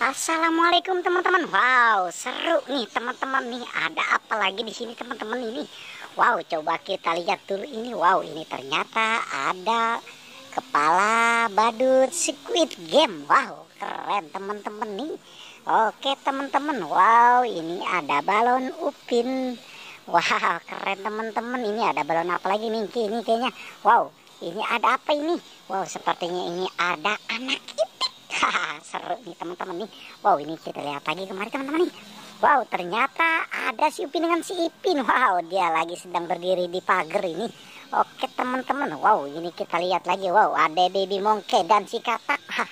Assalamualaikum teman-teman. Wow, seru nih teman-teman nih. Ada apa lagi di sini teman-teman ini? Wow, coba kita lihat dulu ini. Wow, ini ternyata ada kepala badut Squid Game. Wow, keren teman-teman nih. Oke teman-teman. Wow, ini ada balon Upin. Wow, keren teman-teman. Ini ada balon apa lagi nih? Ini kayaknya. Wow, ini ada apa ini? Wow, sepertinya ini ada anak itik. Haha, seru nih teman-teman nih. Wow, ini kita lihat lagi kemarin teman-teman nih. Wow, ternyata ada si Upin dengan si Ipin. Wow, dia lagi sedang berdiri di pagar ini. Oke teman-teman. Wow, ini kita lihat lagi. Wow, ada baby monkey dan si katak. Hah.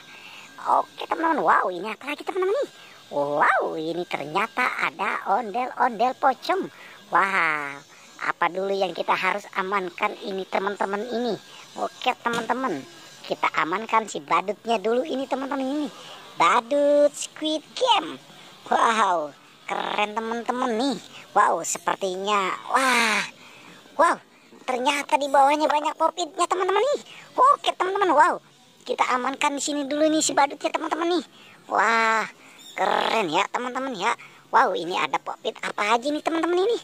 Oke teman-teman. Wow, ini apa lagi teman-teman nih? Wow, ini ternyata ada ondel-ondel pocong. Wah, apa dulu yang kita harus amankan ini teman-teman ini? Oke teman-teman, kita amankan si badutnya dulu ini teman-teman ini. Badut Squid Game. Wow, keren teman-teman nih. Wow, sepertinya wow, ternyata di bawahnya banyak popitnya teman-teman nih. Oke teman-teman, wow, kita amankan di sini dulu nih si badutnya teman-teman nih. Wah, keren ya teman-teman ya. Wow, ini ada popit apa aja nih teman-teman ini?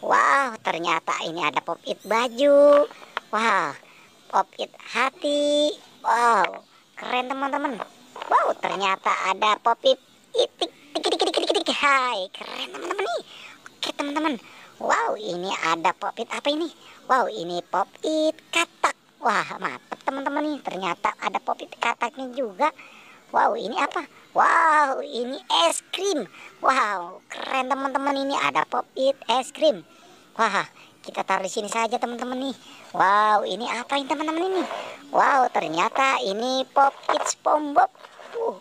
Wow, ternyata ini ada popit baju. Wow, popit hati. Wow, keren teman-teman. Wow, ternyata ada popit itik. Tik. Hai, keren teman-teman nih. Oke teman-teman. Wow, ini ada popit apa ini? Wow, ini popit katak. Wah, mantap teman-teman nih. Ternyata ada popit kataknya juga. Wow, ini apa? Wow, ini es krim. Wow, keren teman-teman, ini ada popit es krim. Wah, kita taruh di sini saja teman-teman nih. Wow, ini apa ini teman-teman ini? Wow, ternyata ini popit SpongeBob.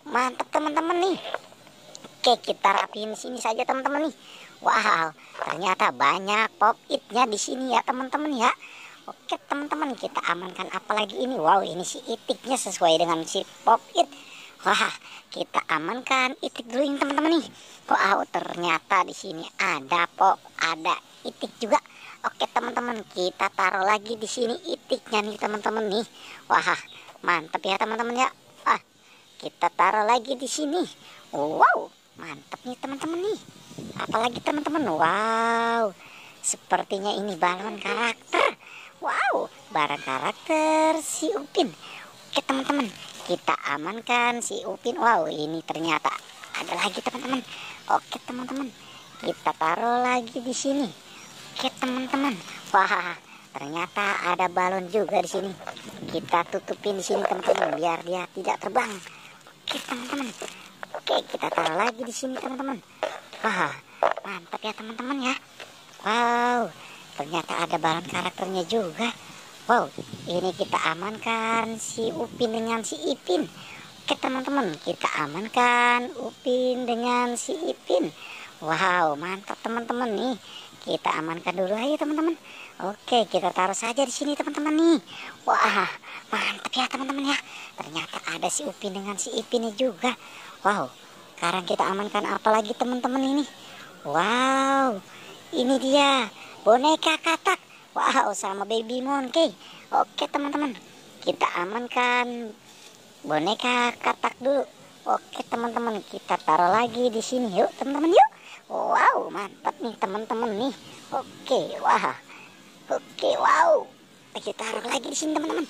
Mantap teman-teman nih. Oke, kita rapiin sini saja teman-teman nih. Wow, ternyata banyak popitnya di sini ya teman-teman ya. Oke teman-teman, kita amankan apa lagi ini? Wow, ini si itiknya sesuai dengan si popit. Wah, kita amankan itik dulu ini teman-teman nih. Wow, ternyata di sini ada itik juga. Oke teman-teman, kita taruh lagi di sini itiknya nih teman-teman nih. Wah, mantap ya teman-teman ya. Kita taruh lagi di sini. Wow, mantap nih teman-teman nih. Apalagi teman-teman, wow, sepertinya ini balon karakter. Wow, barang karakter si Upin. Oke teman-teman, kita amankan si Upin. Wow, ini ternyata ada lagi teman-teman. Oke teman-teman, kita taruh lagi di sini. Oke teman-teman, wah, ternyata ada balon juga di sini. Kita tutupin di sini teman-teman biar dia tidak terbang. Oke teman-teman. Oke, kita taruh lagi di sini teman-teman. Wah, mantap ya teman-teman ya. Wow, ternyata ada balon karakternya juga. Wow, ini kita amankan si Upin dengan si Ipin. Oke teman-teman, kita amankan Upin dengan si Ipin. Wow, mantap teman-teman nih. Kita amankan dulu aja teman-teman. Oke, kita taruh saja di sini teman-teman nih. Wah, mantap ya teman-teman ya. Ternyata ada si Upin dengan si Ipinnya juga. Wow, sekarang kita amankan apa lagi teman-teman ini? Wow, ini dia boneka katak. Wow, sama baby monkey. Oke teman-teman, kita amankan boneka katak dulu. Oke teman-teman, kita taruh lagi di sini yuk teman-teman yuk. Wow, mantap nih teman-teman nih. Oke, wah. Oke, wow. Kita taruh lagi di sini teman-teman.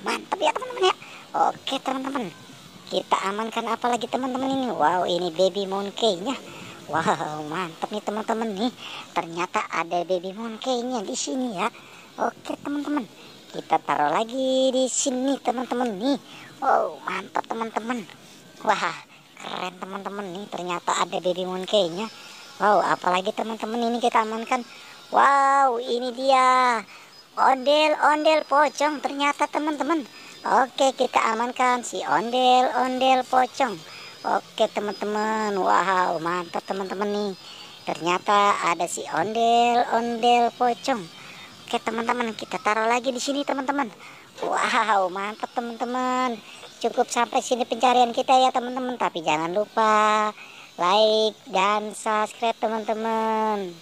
Mantap ya teman-teman ya. Oke teman-teman, kita amankan apa lagi teman-teman ini? Wow, ini baby monkey-nya. Wow, mantap nih teman-teman nih. Ternyata ada baby monkey-nya di sini ya. Oke teman-teman, kita taruh lagi di sini teman-teman nih. Wow, mantap teman-teman. Wah, keren teman-teman nih. Ternyata ada baby monkey-nya. Wow, apalagi teman-teman ini kita amankan. Wow, ini dia ondel-ondel pocong ternyata teman-teman. Oke, kita amankan si ondel-ondel pocong. Oke teman-teman, wow, mantap teman-teman nih. Ternyata ada si ondel-ondel pocong. Oke teman-teman, kita taruh lagi di sini teman-teman. Wow, mantap teman-teman. Cukup sampai sini pencarian kita ya teman-teman. Tapi jangan lupa like dan subscribe teman-teman.